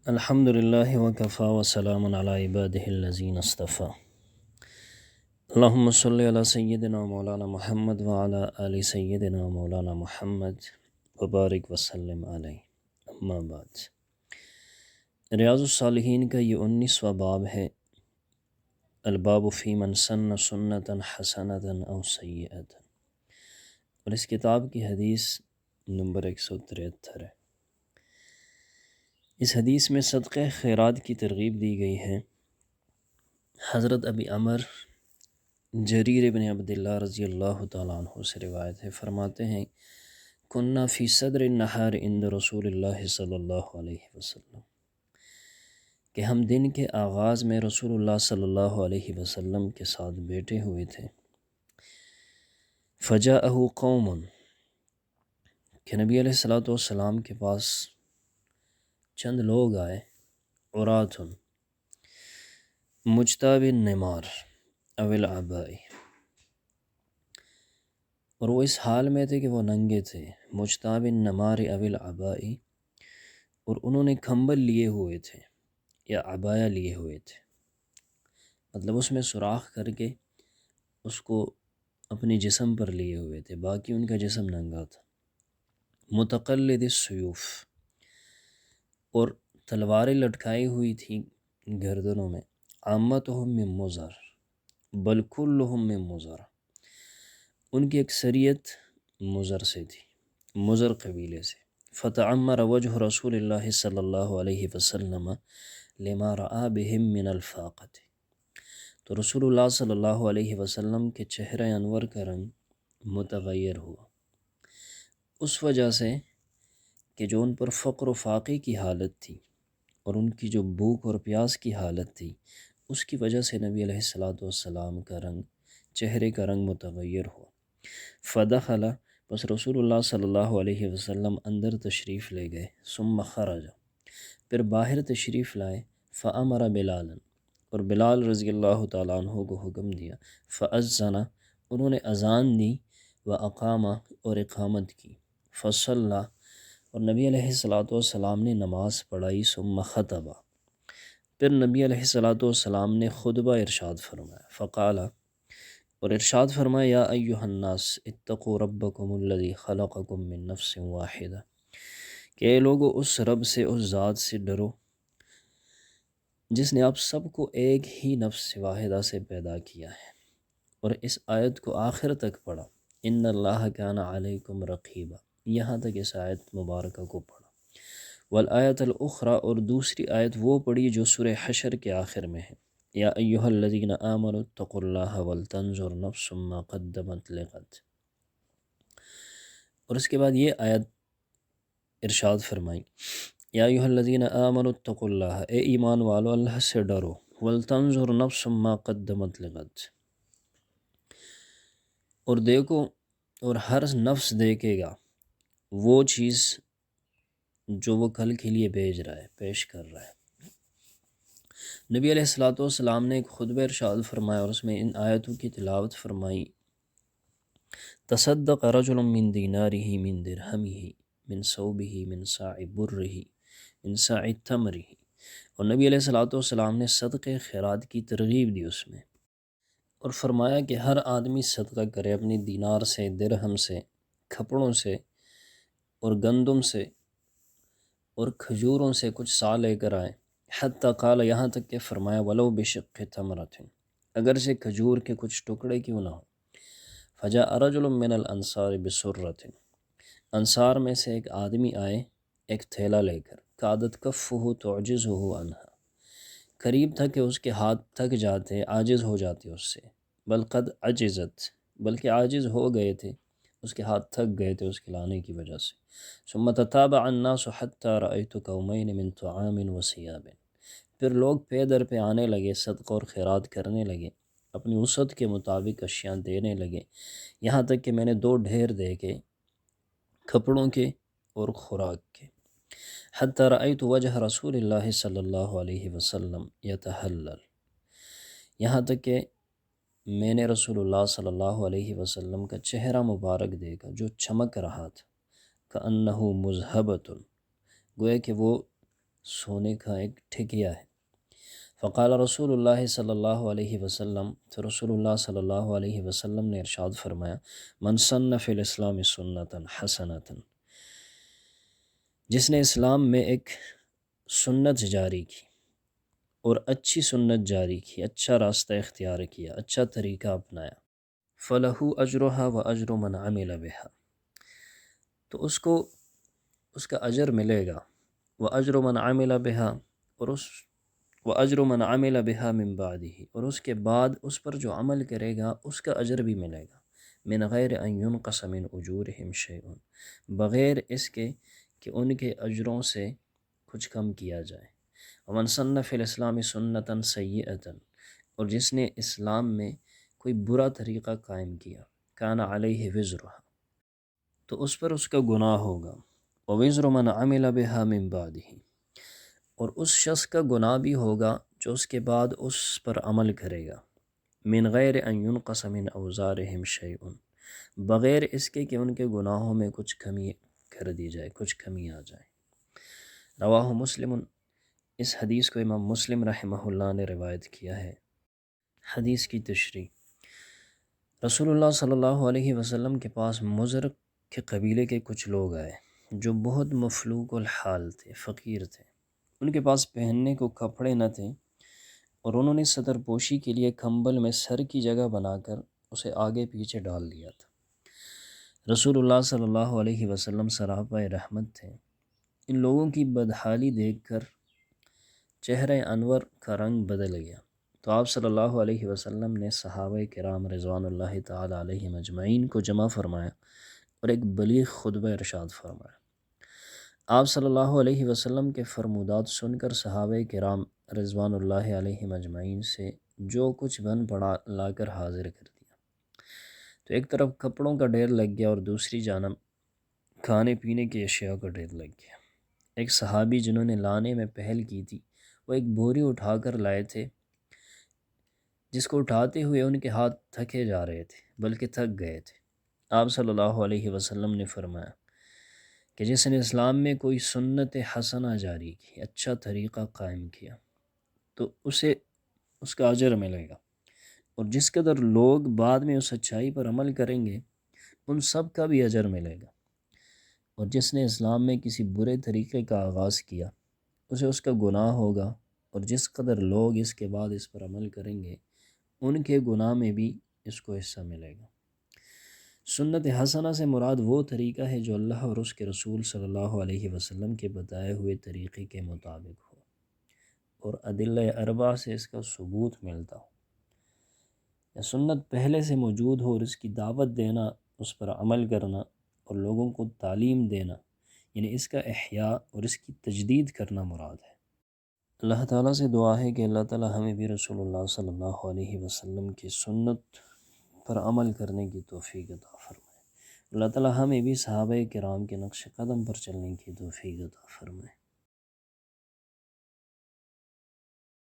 الحمد للہ وکفا وسلام علی عبادہ الذین اصطفیٰ۔ اللہم صلی علی سیدنا مولانا محمد وعلی آل سیدنا مولانا محمد وبارک وسلم علیہ، اما بعد۔ ریاض الصالحین کا یہ 19واں باب ہے، الباب فی من سن سنتا حسنتا او سیئتا، اور اس کتاب کی حدیث نمبر 173 ہے۔ اس حدیث میں صدقہ خیرات کی ترغیب دی گئی ہے۔ حضرت ابی عمر جریر بن عبداللہ رضی اللہ تعالیٰ عنہ سے روایت ہے، فرماتے ہیں کننا فی صدر النہار عند رسول اللہ صلی اللہ علیہ وسلم، کہ ہم دن کے آغاز میں رسول اللہ صلی اللہ علیہ وسلم کے ساتھ بیٹھے ہوئے تھے۔ فجاءہ قوم، کہ نبی علیہ السلام کے پاس چند لوگ آئے، عرات مجتاب النمار او العبائی، اور وہ اس حال میں تھے کہ وہ ننگے تھے، مجتاب النمار او العبائی، اور انہوں نے کھمبل لیے ہوئے تھے یا عبایا لیے ہوئے تھے، مطلب اس میں سوراخ کر کے اس کو اپنی جسم پر لیے ہوئے تھے، باقی ان کا جسم ننگا تھا۔ متقلد السیوف، اور تلواریں لٹکائی ہوئی تھیں گردنوں میں۔ عامتہم من مزر بل کلہم من مزر، ان کی اکثریت مزر سے تھی، مزر قبیلے سے۔ فتعمر وجہ رسول اللہ صلی اللہ علیہ وسلم لما رآ بہم من الفاقت، تو رسول اللہ صلی اللہ علیہ وسلم کے چہرہ انور کا رنگ متغیر ہوا، اس وجہ سے کہ جو ان پر فقر و فاقے کی حالت تھی اور ان کی جو بھوک اور پیاس کی حالت تھی، اس کی وجہ سے نبی علیہ السلام کا رنگ، چہرے کا رنگ متغیر ہوا۔ فدخل، بس رسول اللہ صلی اللہ علیہ وسلم اندر تشریف لے گئے، ثم خرج، پھر باہر تشریف لائے، فامر بلالا، اور بلال رضی اللہ تعالیٰ عنہ کو حکم دیا، فاذن، انہوں نے اذان دی، واقام، اور اقامت کی، فصلی، اور نبی علیہ السلام نے نماز پڑھائی، ثم خطب، پھر نبی علیہ السلام نے خطبہ ارشاد فرمایا، فقال، اور ارشاد فرمایا، یا ایہا الناس اتقوا ربکم الذی خلقکم من نفس واحدہ، کہ اے لوگو اس رب سے، اس ذات سے ڈرو جس نے آپ سب کو ایک ہی نفس واحدہ سے پیدا کیا ہے، اور اس آیت کو آخر تک پڑھا، ان اللہ کان علیکم رقیبا، یہاں تک اس آیت مبارکہ کو پڑھا۔ والآیت الاخری، اور دوسری آیت وہ پڑھی جو سورہ حشر کے آخر میں ہے، یا ایہا الذین آمنوا اتقوا اللہ ولتنظر نفس ما قدمت لغد، اور اس کے بعد یہ آیت ارشاد فرمائی، یا ایہا الذین آمنوا اتقوا اللہ، اے ایمان والو اللہ سے ڈرو، ولتنظر نفس ما قدمت لغد، اور دیکھو، اور ہر نفس دیکھے گا وہ چیز جو وہ کل کے لیے بھیج رہا ہے، پیش کر رہا ہے۔ نبی علیہ السلام نے ایک خطبہ ارشاد فرمایا اور اس میں ان آیتوں کی تلاوت فرمائی، تصدق رجل من دینارہ من درہمہ من ثوبہ من صاع برہ من صاع تمرہ، اور نبی علیہ السلام نے صدقہ خیرات کی ترغیب دی اس میں، اور فرمایا کہ ہر آدمی صدقہ کرے اپنی دینار سے، درہم سے، کپڑوں سے، اور گندم سے، اور کھجوروں سے کچھ سا لے کر آئے، حتیٰ قال، یہاں تک کہ فرمایا، ولو بشق تمرۃ، اگرچہ کھجور کے کچھ ٹکڑے کیوں نہ ہو۔ فجاء رجل من الانصار بسرۃ، انصار میں سے ایک آدمی آئے ایک تھیلا لے کر، کادت کفہ تعجزہ عنہا، قریب تھا کہ اس کے ہاتھ تھک جاتے، عاجز ہو جاتے اس سے، بل قد عجزت، بلکہ عاجز ہو گئے تھے، اس کے ہاتھ تھک گئے تھے اس کے لانے کی وجہ سے۔ ثم تتابع الناس حتى رأيت قومين من طعام وثياب، پھر لوگ پے در پہ آنے لگے، صدقہ اور خیرات کرنے لگے، اپنی وسعت کے مطابق اشیاء دینے لگے، یہاں تک کہ میں نے دو ڈھیر دیکھے، کپڑوں کے اور خوراک کے۔ حتی رأیت وجہ رسول اللہ صلی اللہ علیہ وسلم یتہلل، یہاں تک کہ میں نے رسول اللہ صلی اللہ علیہ وسلم کا چہرہ مبارک دیکھا جو چمک رہا تھا، کأنہ مذہبۃ، گویا کہ وہ سونے کا ایک ٹھکیا ہے۔ فقال رسول اللہ صلی اللہ علیہ وسلم، تو رسول اللہ صلی اللہ علیہ وسلم نے ارشاد فرمایا، من سن فی الاسلام سنتا حسنتا، جس نے اسلام میں ایک سنت جاری کی اور اچھی سنت جاری کی، اچھا راستہ اختیار کیا، اچھا طریقہ اپنایا، فلہو اجرہا و اجر من عمل بہا، تو اس کو اس کا اجر ملے گا، و اجر من عمل بہا، اور اجر من عمل بہا من بعدہ، اور اس کے بعد اس پر جو عمل کرے گا اس کا اجر بھی ملے گا، من غیر ان ینقص من اجورہم شیء، بغیر اس کے کہ ان کے اجروں سے کچھ کم کیا جائے۔ ومن سن فی الاسلام سنتا سیئتا، اور جس نے اسلام میں کوئی برا طریقہ قائم کیا، کان علیہ وزرہا، تو اس پر اس کا گناہ ہوگا، ووزر من عمل بہا من بعدہ، اور اس شخص کا گناہ بھی ہوگا جو اس کے بعد اس پر عمل کرے گا، من غیر ان ینقص من اوزارہم شیء، بغیر اس کے کہ ان کے گناہوں میں کچھ کمی کر دی جائے، کچھ کمی آ جائے۔ رواہ مسلم، اس حدیث کو امام مسلم رحمہ اللہ نے روایت کیا ہے۔ حدیث کی تشریح، رسول اللہ صلی اللہ علیہ وسلم کے پاس مضر کے قبیلے کے کچھ لوگ آئے جو بہت مفلوج الحال تھے، فقیر تھے، ان کے پاس پہننے کو کپڑے نہ تھے، اور انہوں نے صدر پوشی کے لیے کمبل میں سر کی جگہ بنا کر اسے آگے پیچھے ڈال دیا تھا۔ رسول اللہ صلی اللہ علیہ وسلم سراپا رحمت تھے، ان لوگوں کی بدحالی دیکھ کر چہرہ انور کا رنگ بدل گیا، تو آپ صلی اللہ علیہ وسلم نے صحابہ کرام رضوان اللہ تعالی علیہم اجمعین کو جمع فرمایا اور ایک بلیغ خطبہ ارشاد فرمایا۔ آپ صلی اللہ علیہ وسلم کے فرمودات سن کر صحابہ کرام رضوان اللہ علیہم اجمعین سے جو کچھ بن پڑا لا کر حاضر کر دیا، تو ایک طرف کپڑوں کا ڈھیر لگ گیا اور دوسری جانب کھانے پینے کی اشیاء کا ڈھیر لگ گیا۔ ایک صحابی جنہوں نے لانے میں پہل کی تھی، وہ ایک بوری اٹھا کر لائے تھے، جس کو اٹھاتے ہوئے ان کے ہاتھ تھکے جا رہے تھے، بلکہ تھک گئے تھے۔ آپ صلی اللہ علیہ وسلم نے فرمایا کہ جس نے اسلام میں کوئی سنت حسنہ جاری کی، اچھا طریقہ قائم کیا، تو اسے اس کا اجر ملے گا، اور جس قدر لوگ بعد میں اس اچھائی پر عمل کریں گے ان سب کا بھی اجر ملے گا، اور جس نے اسلام میں کسی برے طریقے کا آغاز کیا اسے اس کا گناہ ہوگا، اور جس قدر لوگ اس کے بعد اس پر عمل کریں گے ان کے گناہ میں بھی اس کو حصہ ملے گا۔ سنت حسنہ سے مراد وہ طریقہ ہے جو اللہ اور اس کے رسول صلی اللہ علیہ وسلم کے بتائے ہوئے طریقے کے مطابق ہو، اور ادلہ اربعہ سے اس کا ثبوت ملتا ہو، یا سنت پہلے سے موجود ہو اور اس کی دعوت دینا، اس پر عمل کرنا اور لوگوں کو تعلیم دینا، یعنی اس کا احیاء اور اس کی تجدید کرنا مراد ہے۔ اللہ تعالیٰ سے دعا ہے کہ اللہ تعالیٰ ہمیں بھی رسول اللہ صلی اللہ علیہ وسلم کی سنت پر عمل کرنے کی توفیق عطا فرمائے۔ اللہ تعالیٰ ہمیں بھی صحابہ کرام کے نقش قدم پر چلنے کی توفیق عطا فرمائے۔